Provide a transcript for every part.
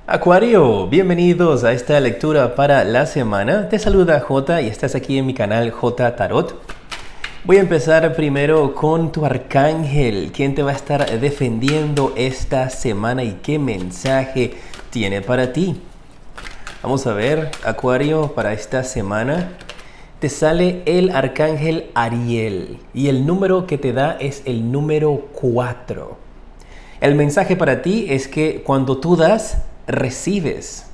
Acuario, bienvenidos a esta lectura para la semana. Te saluda J y estás aquí en mi canal J Tarot. Voy a empezar primero con tu arcángel, quien te va a estar defendiendo esta semana y qué mensaje tiene para ti. Vamos a ver, Acuario, para esta semana te sale el arcángel Ariel y el número que te da es el número 4. El mensaje para ti es que cuando tú das, recibes,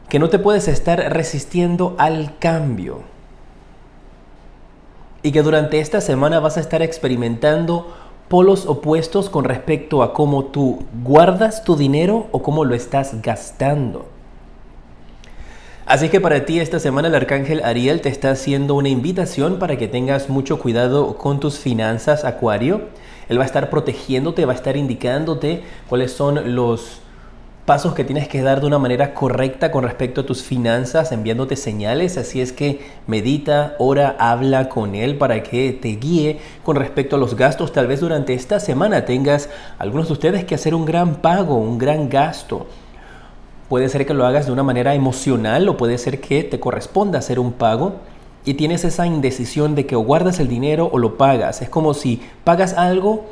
que no te puedes estar resistiendo al cambio y que durante esta semana vas a estar experimentando polos opuestos con respecto a cómo tú guardas tu dinero o cómo lo estás gastando. Así que para ti esta semana el arcángel Ariel te está haciendo una invitación para que tengas mucho cuidado con tus finanzas, Acuario. Él va a estar protegiéndote, va a estar indicándote cuáles son los pasos que tienes que dar de una manera correcta con respecto a tus finanzas, enviándote señales. Así es que medita, ora, habla con él para que te guíe con respecto a los gastos. Tal vez durante esta semana tengas algunos de ustedes que hacer un gran pago, un gran gasto. Puede ser que lo hagas de una manera emocional o puede ser que te corresponda hacer un pago y tienes esa indecisión de que o guardas el dinero o lo pagas. Es como si pagas algo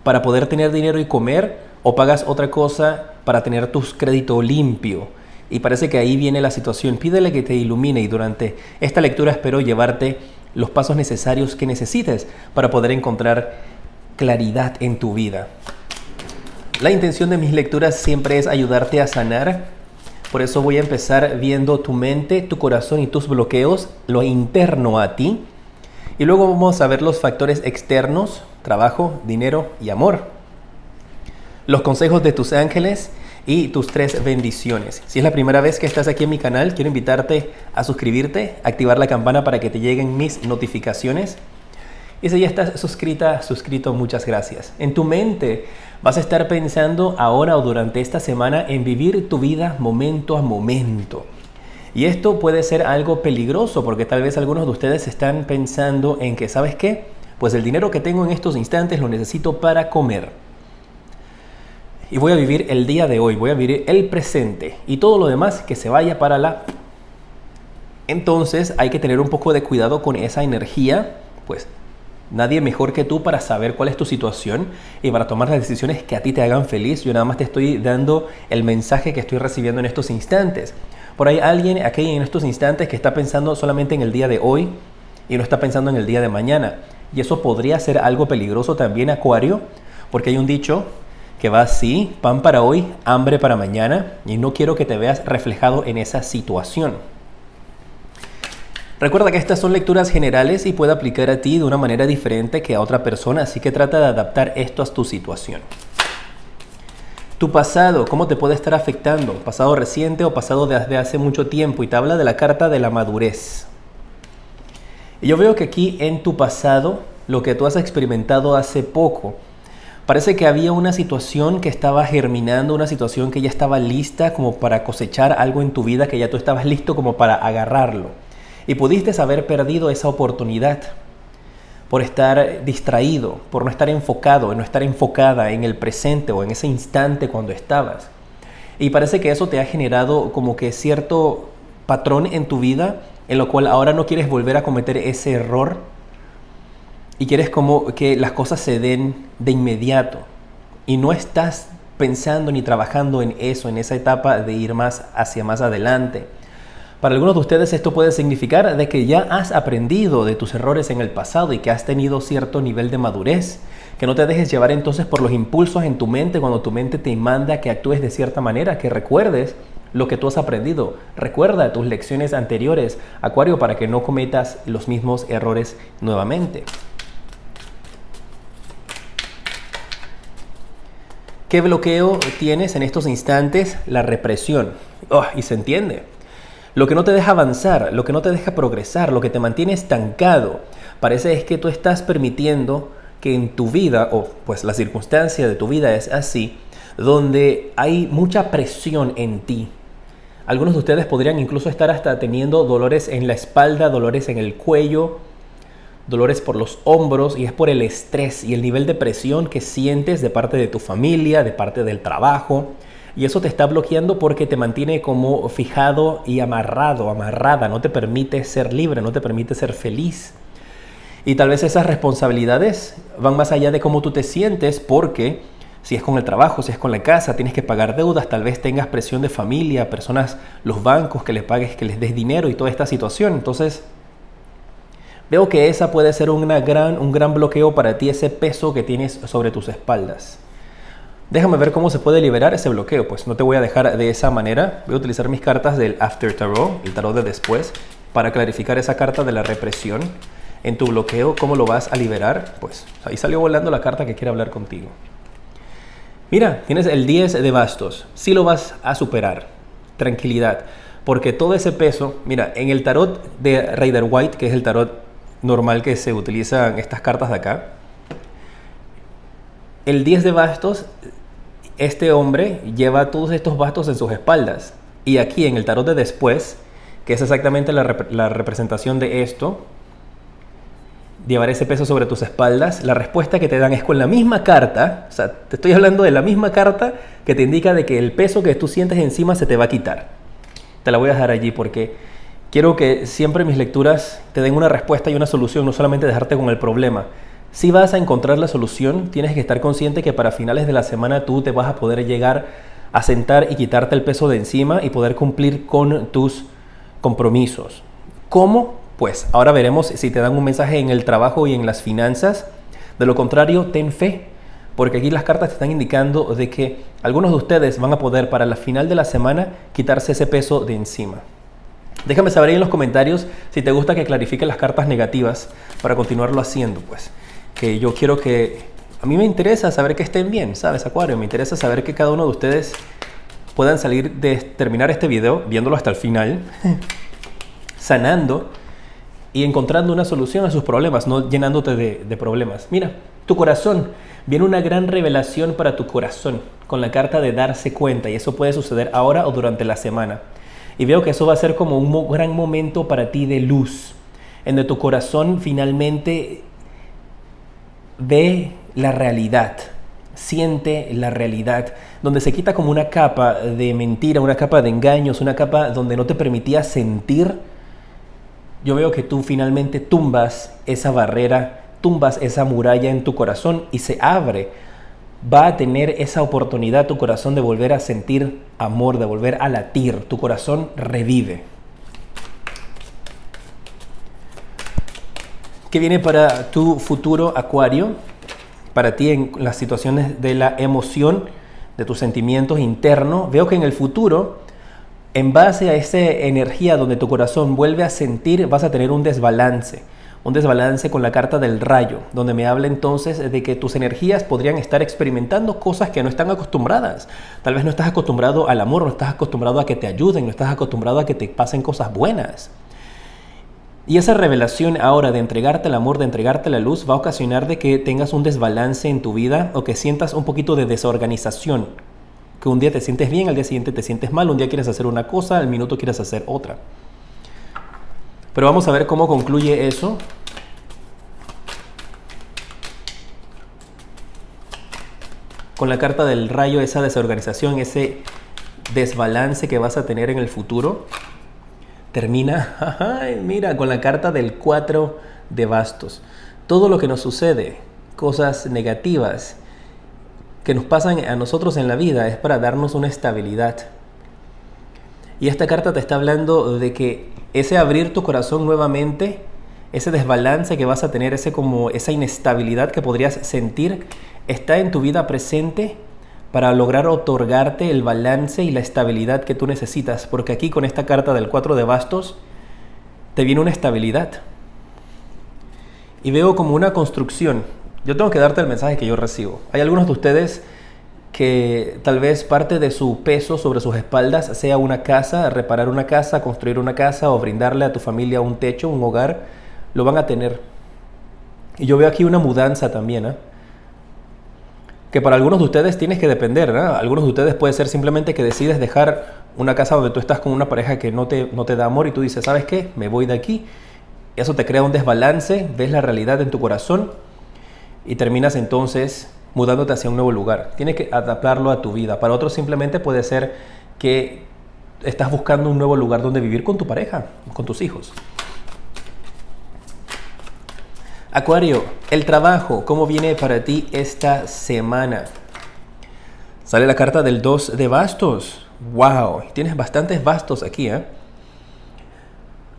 para poder tener dinero y comer o pagas otra cosa para tener tu crédito limpio. Y parece que ahí viene la situación. Pídele que te ilumine y durante esta lectura espero llevarte los pasos necesarios que necesites para poder encontrar claridad en tu vida. La intención de mis lecturas siempre es ayudarte a sanar. Por eso voy a empezar viendo tu mente, tu corazón y tus bloqueos, lo interno a ti. Y luego vamos a ver los factores externos, trabajo, dinero y amor. Los consejos de tus ángeles y tus 3 bendiciones. Si es la primera vez que estás aquí en mi canal, quiero invitarte a suscribirte, activar la campana para que te lleguen mis notificaciones. Y si ya estás suscrito, muchas gracias. En tu mente vas a estar pensando ahora o durante esta semana en vivir tu vida momento a momento. Y esto puede ser algo peligroso porque tal vez algunos de ustedes están pensando en que, ¿sabes qué? Pues el dinero que tengo en estos instantes lo necesito para comer. Y voy a vivir el día de hoy, voy a vivir el presente y todo lo demás que se vaya para la... Entonces hay que tener un poco de cuidado con esa energía, pues nadie mejor que tú para saber cuál es tu situación y para tomar las decisiones que a ti te hagan feliz. Yo nada más te estoy dando el mensaje que estoy recibiendo en estos instantes. Por ahí alguien aquí en estos instantes que está pensando solamente en el día de hoy y no está pensando en el día de mañana. Y eso podría ser algo peligroso también, Acuario, porque hay un dicho que va así: pan para hoy, hambre para mañana, y no quiero que te veas reflejado en esa situación. Recuerda que estas son lecturas generales y puede aplicar a ti de una manera diferente que a otra persona, así que trata de adaptar esto a tu situación. Tu pasado, ¿cómo te puede estar afectando? Pasado reciente o pasado desde hace mucho tiempo, y te habla de la carta de la madurez. Y yo veo que aquí en tu pasado, lo que tú has experimentado hace poco, parece que había una situación que estaba germinando, una situación que ya estaba lista como para cosechar algo en tu vida, que ya tú estabas listo como para agarrarlo. Y pudiste haber perdido esa oportunidad por estar distraído, por no estar enfocado, no estar enfocada en el presente o en ese instante cuando estabas. Y parece que eso te ha generado como que cierto patrón en tu vida, en lo cual ahora no quieres volver a cometer ese error. Y quieres como que las cosas se den de inmediato. Y no estás pensando ni trabajando en eso, en esa etapa de ir más hacia más adelante. Para algunos de ustedes esto puede significar de que ya has aprendido de tus errores en el pasado y que has tenido cierto nivel de madurez. Que no te dejes llevar entonces por los impulsos en tu mente cuando tu mente te manda que actúes de cierta manera. Que recuerdes lo que tú has aprendido. Recuerda tus lecciones anteriores, Acuario, para que no cometas los mismos errores nuevamente. ¿Qué bloqueo tienes en estos instantes? La represión. Y se entiende. Lo que no te deja avanzar, lo que no te deja progresar, lo que te mantiene estancado, parece es que tú estás permitiendo que en tu vida, o pues la circunstancia de tu vida es así, donde hay mucha presión en ti. Algunos de ustedes podrían incluso estar hasta teniendo dolores en la espalda, dolores en el cuello, dolores por los hombros, y es por el estrés y el nivel de presión que sientes de parte de tu familia, de parte del trabajo. y eso te está bloqueando porque te mantiene como fijado y amarrado, amarrada, no te permite ser libre, no te permite ser feliz. Y tal vez esas responsabilidades van más allá de cómo tú te sientes, porque si es con el trabajo, si es con la casa, tienes que pagar deudas, tal vez tengas presión de familia, personas, los bancos, que les pagues, que les des dinero y toda esta situación. Entonces, veo que esa puede ser un gran bloqueo para ti, ese peso que tienes sobre tus espaldas. Déjame ver cómo se puede liberar ese bloqueo. Pues no te voy a dejar de esa manera. Voy a utilizar mis cartas del After Tarot, el tarot de después, para clarificar esa carta de la represión en tu bloqueo. ¿Cómo lo vas a liberar? Pues ahí salió volando la carta que quiere hablar contigo. Mira, tienes el 10 de bastos. Sí lo vas a superar. Tranquilidad. Porque todo ese peso, mira, en el tarot de Rider-Waite, que es el tarot normal que se utilizan estas cartas de acá, el 10 de bastos, este hombre lleva todos estos bastos en sus espaldas. Y aquí en el tarot de después, que es exactamente la representación de esto, llevar ese peso sobre tus espaldas, la respuesta que te dan es con la misma carta. O sea, te estoy hablando de la misma carta que te indica de que el peso que tú sientes encima se te va a quitar. Te la voy a dejar allí porque quiero que siempre mis lecturas te den una respuesta y una solución, no solamente dejarte con el problema. Si vas a encontrar la solución, tienes que estar consciente que para finales de la semana tú te vas a poder llegar a sentar y quitarte el peso de encima y poder cumplir con tus compromisos. ¿Cómo? Pues ahora veremos si te dan un mensaje en el trabajo y en las finanzas. De lo contrario, ten fe, porque aquí las cartas te están indicando de que algunos de ustedes van a poder para la final de la semana quitarse ese peso de encima. Déjame saber ahí en los comentarios si te gusta que clarifique las cartas negativas para continuarlo haciendo, pues. Que yo quiero que... A mí me interesa saber que estén bien, ¿sabes, Acuario? Me interesa saber que cada uno de ustedes puedan salir de terminar este video, viéndolo hasta el final, sanando y encontrando una solución a sus problemas, no llenándote de problemas. Mira, tu corazón, viene una gran revelación para tu corazón con la carta de darse cuenta, y eso puede suceder ahora o durante la semana. Y veo que eso va a ser como un gran momento para ti de luz, en donde tu corazón finalmente ve la realidad, siente la realidad, donde se quita como una capa de mentira, una capa de engaños, una capa donde no te permitía sentir. Yo veo que tú finalmente tumbas esa barrera, tumbas esa muralla en tu corazón y se abre. Va a tener esa oportunidad tu corazón de volver a sentir amor, de volver a latir. Tu corazón revive. ¿Qué viene para tu futuro, Acuario? Para ti en las situaciones de la emoción, de tus sentimientos internos. Veo que en el futuro, en base a esa energía donde tu corazón vuelve a sentir, vas a tener un desbalance con la carta del rayo, donde me habla entonces de que tus energías podrían estar experimentando cosas que no están acostumbradas. Tal vez no estás acostumbrado al amor, no estás acostumbrado a que te ayuden, no estás acostumbrado a que te pasen cosas buenas. Y esa revelación ahora de entregarte el amor, de entregarte la luz, va a ocasionar de que tengas un desbalance en tu vida o que sientas un poquito de desorganización. Que un día te sientes bien, al día siguiente te sientes mal, un día quieres hacer una cosa, al minuto quieres hacer otra. Pero vamos a ver cómo concluye eso. Con la carta del rayo, esa desorganización, ese desbalance que vas a tener en el futuro, termina, ay, mira, con la carta del 4 de bastos. Todo lo que nos sucede, cosas negativas que nos pasan a nosotros en la vida, es para darnos una estabilidad. Y esta carta te está hablando de que ese abrir tu corazón nuevamente, ese desbalance que vas a tener, esa inestabilidad que podrías sentir, está en tu vida presente para lograr otorgarte el balance y la estabilidad que tú necesitas. Porque aquí con esta carta del 4 de bastos, te viene una estabilidad. Y veo como una construcción. Yo tengo que darte el mensaje que yo recibo. Hay algunos de ustedes que tal vez parte de su peso sobre sus espaldas sea una casa, reparar una casa, construir una casa o brindarle a tu familia un techo, un hogar, lo van a tener. Y yo veo aquí una mudanza también, ¿eh? Que para algunos de ustedes tienes que depender, ¿no? Algunos de ustedes puede ser simplemente que decides dejar una casa donde tú estás con una pareja que no te da amor y tú dices, ¿sabes qué? Me voy de aquí. Eso te crea un desbalance, ves la realidad en tu corazón y terminas entonces mudándote hacia un nuevo lugar. Tienes que adaptarlo a tu vida. Para otros simplemente puede ser que estás buscando un nuevo lugar donde vivir con tu pareja, con tus hijos. Acuario, el trabajo, ¿cómo viene para ti esta semana? Sale la carta del 2 de bastos. ¡Wow! Tienes bastantes bastos aquí, ¿eh?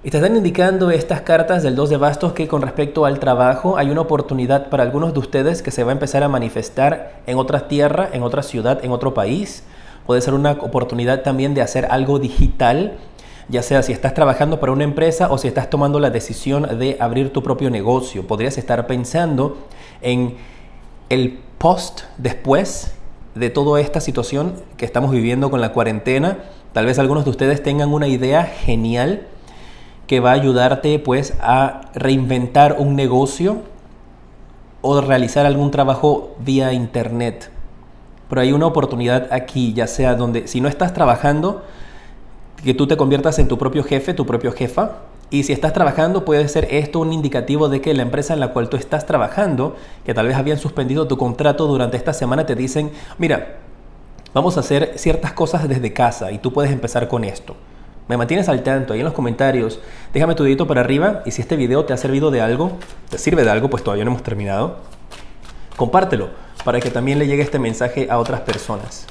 Y te están indicando estas cartas del 2 de bastos que con respecto al trabajo hay una oportunidad para algunos de ustedes que se va a empezar a manifestar en otra tierra, en otra ciudad, en otro país. Puede ser una oportunidad también de hacer algo digital, ya sea si estás trabajando para una empresa o si estás tomando la decisión de abrir tu propio negocio. Podrías estar pensando en el post después de toda esta situación que estamos viviendo con la cuarentena. Tal vez algunos de ustedes tengan una idea genial que va a ayudarte pues a reinventar un negocio o realizar algún trabajo vía internet. Pero hay una oportunidad aquí, ya sea donde si no estás trabajando, que tú te conviertas en tu propio jefe, tu propio jefa. Y si estás trabajando, puede ser esto un indicativo de que la empresa en la cual tú estás trabajando, que tal vez habían suspendido tu contrato durante esta semana, te dicen, mira, vamos a hacer ciertas cosas desde casa y tú puedes empezar con esto. Me mantienes al tanto ahí en los comentarios. Déjame tu dedito para arriba y si este video te ha servido de algo, te sirve de algo, pues todavía no hemos terminado. Compártelo para que también le llegue este mensaje a otras personas.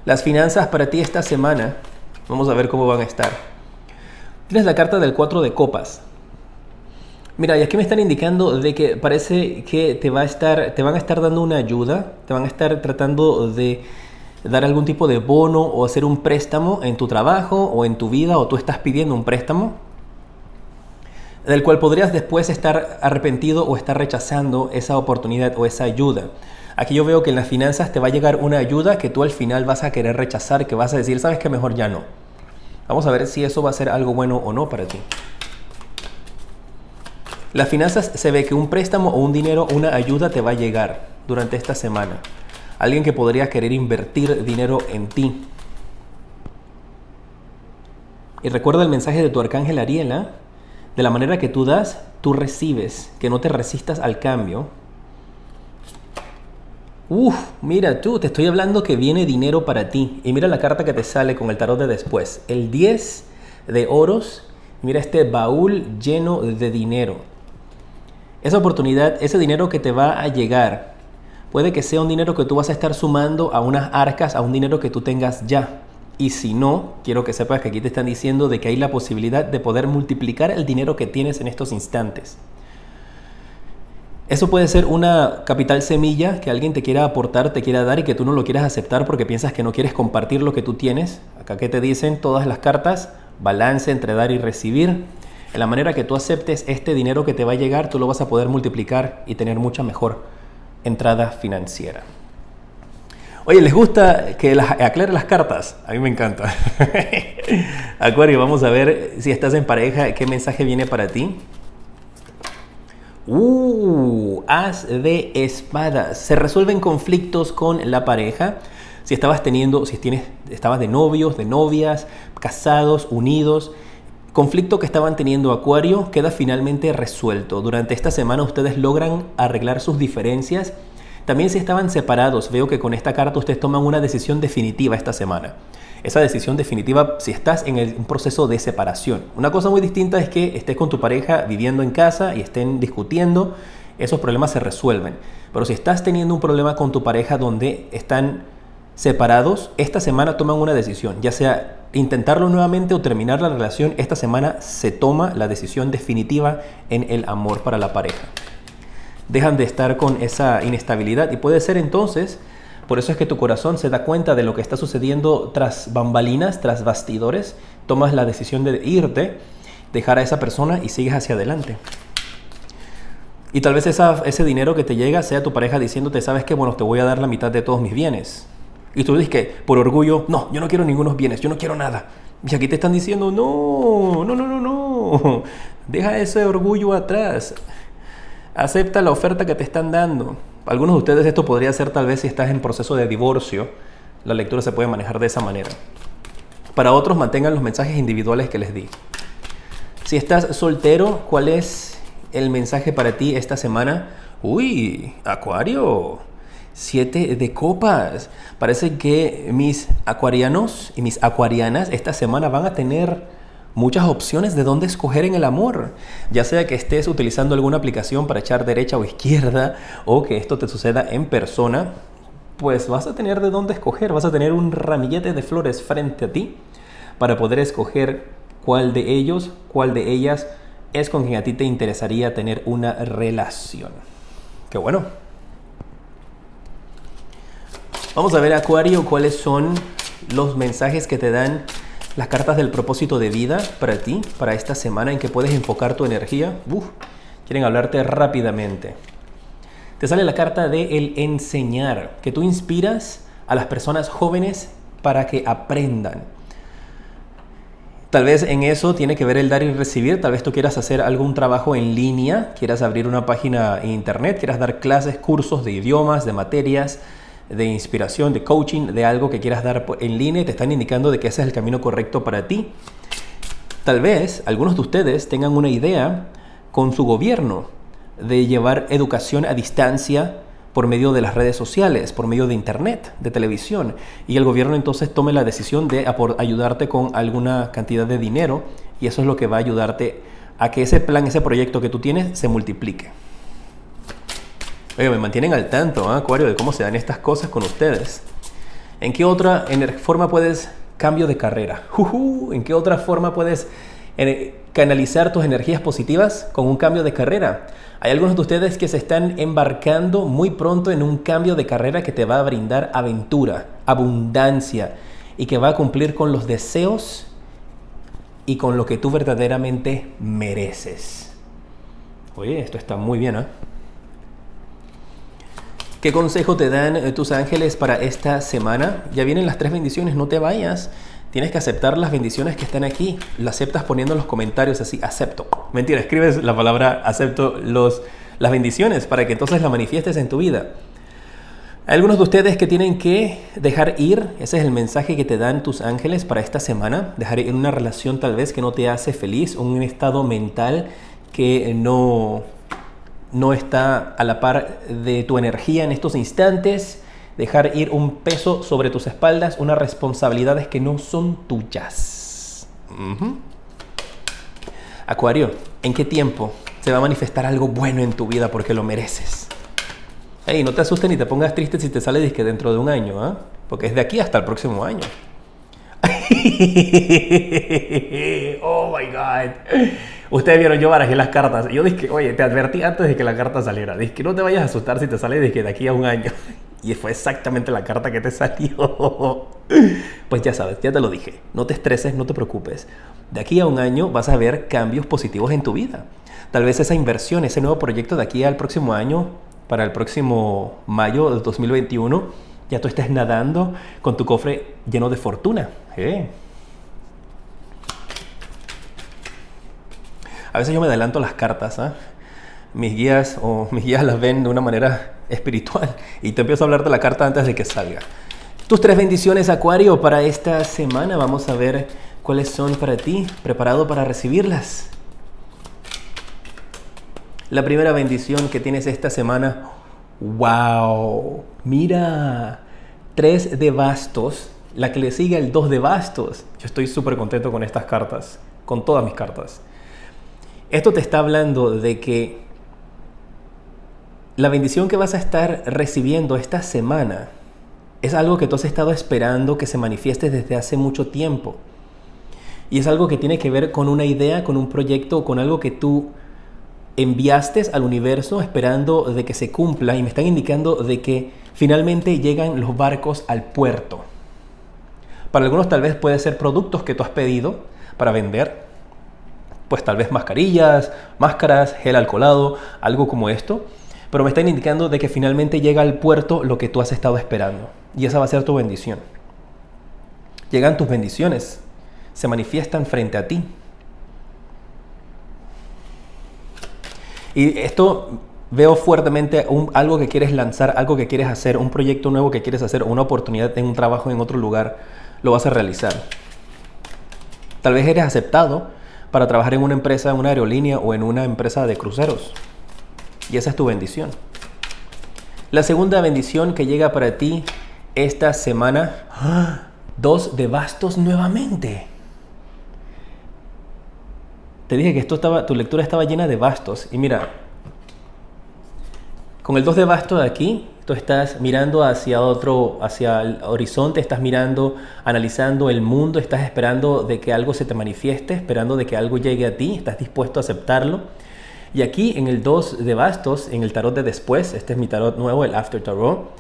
Las finanzas para ti esta semana, vamos a ver cómo van a estar. Tienes la carta del 4 de copas. Mira, y aquí me están indicando de que parece que te van a estar dando una ayuda, te van a estar tratando de dar algún tipo de bono o hacer un préstamo en tu trabajo o en tu vida, o tú estás pidiendo un préstamo del cual podrías después estar arrepentido o estar rechazando esa oportunidad o esa ayuda. Aquí yo veo que en las finanzas te va a llegar una ayuda que tú al final vas a querer rechazar, que vas a decir, sabes que mejor ya no. Vamos a ver si eso va a ser algo bueno o no para ti. Las finanzas se ve que un préstamo o un dinero, una ayuda te va a llegar durante esta semana. Alguien que podría querer invertir dinero en ti. Y recuerda el mensaje de tu arcángel Ariel, ¿eh? De la manera que tú das, tú recibes. Que no te resistas al cambio. Mira tú, te estoy hablando que viene dinero para ti. Y mira la carta que te sale con el tarot de después. El 10 de oros. Mira este baúl lleno de dinero. Esa oportunidad, ese dinero que te va a llegar, puede que sea un dinero que tú vas a estar sumando a unas arcas, a un dinero que tú tengas ya. Y si no, quiero que sepas que aquí te están diciendo de que hay la posibilidad de poder multiplicar el dinero que tienes en estos instantes. Eso puede ser una capital semilla que alguien te quiera aportar, te quiera dar y que tú no lo quieras aceptar porque piensas que no quieres compartir lo que tú tienes. Acá que te dicen todas las cartas, balance entre dar y recibir. En la manera que tú aceptes este dinero que te va a llegar, tú lo vas a poder multiplicar y tener mucha mejor entrada financiera. Oye, ¿les gusta que aclare las cartas? A mí me encanta. Acuario, vamos a ver si estás en pareja, qué mensaje viene para ti. As de espadas. Se resuelven conflictos con la pareja. Si estabas de novios, de novias, casados, unidos. Conflicto que estaban teniendo Acuario queda finalmente resuelto. Durante esta semana ustedes logran arreglar sus diferencias. También si estaban separados, veo que con esta carta ustedes toman una decisión definitiva esta semana. Esa decisión definitiva si estás en un proceso de separación. Una cosa muy distinta es que estés con tu pareja viviendo en casa y estén discutiendo, esos problemas se resuelven. Pero si estás teniendo un problema con tu pareja donde están separados, esta semana toman una decisión, ya sea intentarlo nuevamente o terminar la relación. Esta semana se toma la decisión definitiva en el amor para la pareja. Dejan de estar con esa inestabilidad y puede ser entonces, por eso es que tu corazón se da cuenta de lo que está sucediendo tras bambalinas, tras bastidores, tomas la decisión de irte, dejar a esa persona y sigues hacia adelante. Y tal vez ese dinero que te llega sea tu pareja diciéndote, ¿sabes qué? Bueno, te voy a dar la mitad de todos mis bienes. Y tú dices que por orgullo, no, yo no quiero ningunos bienes, yo no quiero nada. Y aquí te están diciendo, no. Deja ese orgullo atrás. Acepta la oferta que te están dando. Para algunos de ustedes esto podría ser tal vez si estás en proceso de divorcio. La lectura se puede manejar de esa manera. Para otros mantengan los mensajes individuales que les di. Si estás soltero, ¿cuál es el mensaje para ti esta semana? Acuario. 7 de copas. Parece que mis acuarianos y mis acuarianas esta semana van a tener muchas opciones de dónde escoger en el amor. Ya sea que estés utilizando alguna aplicación para echar derecha o izquierda, o que esto te suceda en persona, pues vas a tener de dónde escoger. Vas a tener un ramillete de flores frente a ti para poder escoger cuál de ellos, cuál de ellas es con quien a ti te interesaría tener una relación. ¡Qué bueno! Vamos a ver, Acuario, cuáles son los mensajes que te dan las cartas del propósito de vida para ti, para esta semana en que puedes enfocar tu energía. Quieren hablarte rápidamente. Te sale la carta de el enseñar, que tú inspiras a las personas jóvenes para que aprendan. Tal vez en eso tiene que ver el dar y recibir. Tal vez tú quieras hacer algún trabajo en línea, quieras abrir una página en internet, quieras dar clases, cursos de idiomas, de materias, de inspiración, de coaching, de algo que quieras dar en línea y te están indicando de que ese es el camino correcto para ti. Tal vez algunos de ustedes tengan una idea con su gobierno de llevar educación a distancia por medio de las redes sociales, por medio de internet, de televisión, y el gobierno entonces tome la decisión de ayudarte con alguna cantidad de dinero, y eso es lo que va a ayudarte a que ese plan, ese proyecto que tú tienes se multiplique. Oye, me mantienen al tanto, Acuario, de cómo se dan estas cosas con ustedes. ¿En qué otra forma puedes cambio de carrera? ¿En qué otra forma puedes canalizar tus energías positivas con un cambio de carrera? Hay algunos de ustedes que se están embarcando muy pronto en un cambio de carrera que te va a brindar aventura, abundancia y que va a cumplir con los deseos y con lo que tú verdaderamente mereces. Oye, esto está muy bien, ¿eh? ¿Qué consejo te dan tus ángeles para esta semana? Ya vienen las 3 bendiciones, no te vayas. Tienes que aceptar las bendiciones que están aquí. Las aceptas poniendo en los comentarios así, acepto. Mentira, escribes la palabra acepto las bendiciones para que entonces las manifiestes en tu vida. Hay algunos de ustedes que tienen que dejar ir. Ese es el mensaje que te dan tus ángeles para esta semana. Dejar ir una relación tal vez que no te hace feliz, un estado mental que no está a la par de tu energía en estos instantes. Dejar ir un peso sobre tus espaldas, unas responsabilidades que no son tuyas. Acuario, ¿en qué tiempo se va a manifestar algo bueno en tu vida porque lo mereces? Hey, no te asustes ni te pongas triste si te sale disque dentro de un año, ¿eh? Porque es de aquí hasta el próximo año. Oh my God. Ustedes vieron, yo barajé las cartas. Yo dije, oye, te advertí antes de que la carta saliera. Dije, no te vayas a asustar si te sale de aquí a un año. Y fue exactamente la carta que te salió. Pues ya sabes, ya te lo dije. No te estreses, no te preocupes. De aquí a un año vas a ver cambios positivos en tu vida. Tal vez esa inversión, ese nuevo proyecto de aquí al próximo año, para el próximo mayo de 2021, ya tú estés nadando con tu cofre lleno de fortuna. A veces yo me adelanto las cartas, ¿eh? Mis guías las ven de una manera espiritual y te empiezo a hablar de la carta antes de que salga. Tus 3 bendiciones, Acuario, para esta semana. Vamos a ver cuáles son para ti. ¿Preparado para recibirlas? La primera bendición que tienes esta semana. ¡Wow! Mira, 3 de bastos. La que le sigue el 2 de bastos. Yo estoy súper contento con estas cartas, con todas mis cartas. Esto te está hablando de que la bendición que vas a estar recibiendo esta semana es algo que tú has estado esperando que se manifieste desde hace mucho tiempo. Y es algo que tiene que ver con una idea, con un proyecto, con algo que tú enviaste al universo esperando de que se cumpla, y me están indicando de que finalmente llegan los barcos al puerto. Para algunos tal vez puede ser productos que tú has pedido para vender, pues tal vez mascarillas, máscaras, gel alcoholado, algo como esto. Pero me están indicando de que finalmente llega al puerto lo que tú has estado esperando. Y esa va a ser tu bendición. Llegan tus bendiciones, se manifiestan frente a ti. Y esto veo fuertemente algo que quieres lanzar, algo que quieres hacer, un proyecto nuevo que quieres hacer, una oportunidad en un trabajo en otro lugar, lo vas a realizar. Tal vez eres aceptado para trabajar en una empresa, en una aerolínea o en una empresa de cruceros. Y esa es tu bendición. La segunda bendición que llega para ti esta semana, 2 de bastos nuevamente. Te dije que tu lectura estaba llena de bastos. Y mira, con el 2 de bastos de aquí, tú estás mirando hacia el horizonte, estás mirando, analizando el mundo, estás esperando de que algo se te manifieste, esperando de que algo llegue a ti, estás dispuesto a aceptarlo. Y aquí en el 2 de bastos, en el tarot de después, este es mi tarot nuevo, el After Tarot,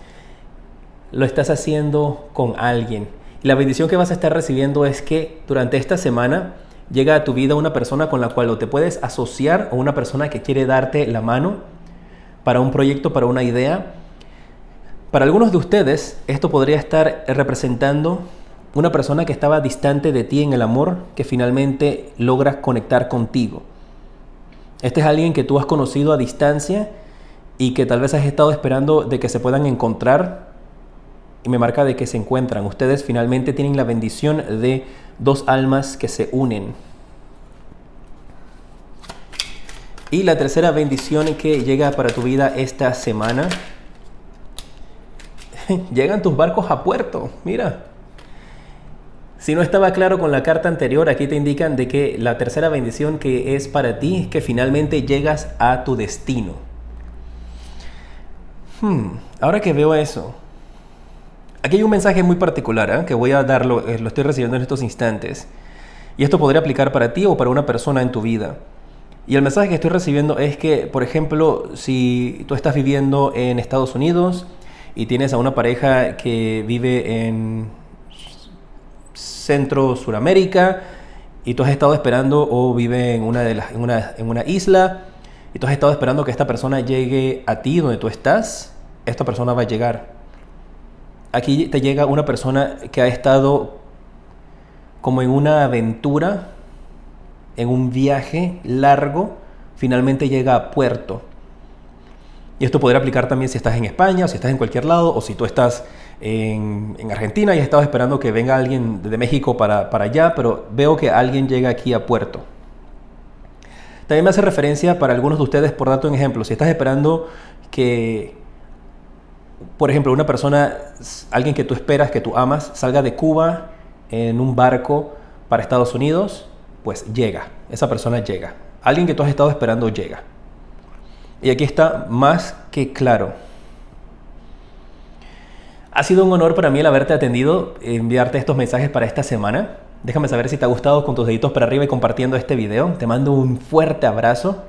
lo estás haciendo con alguien. Y la bendición que vas a estar recibiendo es que durante esta semana llega a tu vida una persona con la cual te puedes asociar, o una persona que quiere darte la mano para un proyecto, para una idea. Para algunos de ustedes, esto podría estar representando una persona que estaba distante de ti en el amor, que finalmente logra conectar contigo. Este es alguien que tú has conocido a distancia y que tal vez has estado esperando de que se puedan encontrar, y me marca de que se encuentran. Ustedes finalmente tienen la bendición de 2 almas que se unen. Y la tercera bendición que llega para tu vida esta semana, llegan tus barcos a puerto. Mira, si no estaba claro con la carta anterior, aquí te indican de que la tercera bendición que es para ti es que finalmente llegas a tu destino. Ahora que veo eso, aquí hay un mensaje muy particular, que voy a darlo, lo estoy recibiendo en estos instantes. Y esto podría aplicar para ti o para una persona en tu vida. Y el mensaje que estoy recibiendo es que, por ejemplo, si tú estás viviendo en Estados Unidos y tienes a una pareja que vive en Centro Suramérica y tú has estado esperando, o vive en una isla, y tú has estado esperando que esta persona llegue a ti donde tú estás, esta persona va a llegar. Aquí te llega una persona que ha estado como en una aventura, en un viaje largo, finalmente llega a puerto. Y esto podría aplicar también si estás en España, o si estás en cualquier lado, o si tú estás en Argentina y has estado esperando que venga alguien de México para allá, pero veo que alguien llega aquí a puerto. También me hace referencia para algunos de ustedes, por darte un ejemplo, si estás esperando que, por ejemplo, una persona, alguien que tú esperas, que tú amas, salga de Cuba en un barco para Estados Unidos, pues llega, esa persona llega. Alguien que tú has estado esperando llega. Y aquí está más que claro. Ha sido un honor para mí el haberte atendido, enviarte estos mensajes para esta semana. Déjame saber si te ha gustado con tus deditos para arriba y compartiendo este video. Te mando un fuerte abrazo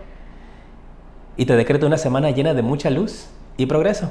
y te decreto una semana llena de mucha luz y progreso.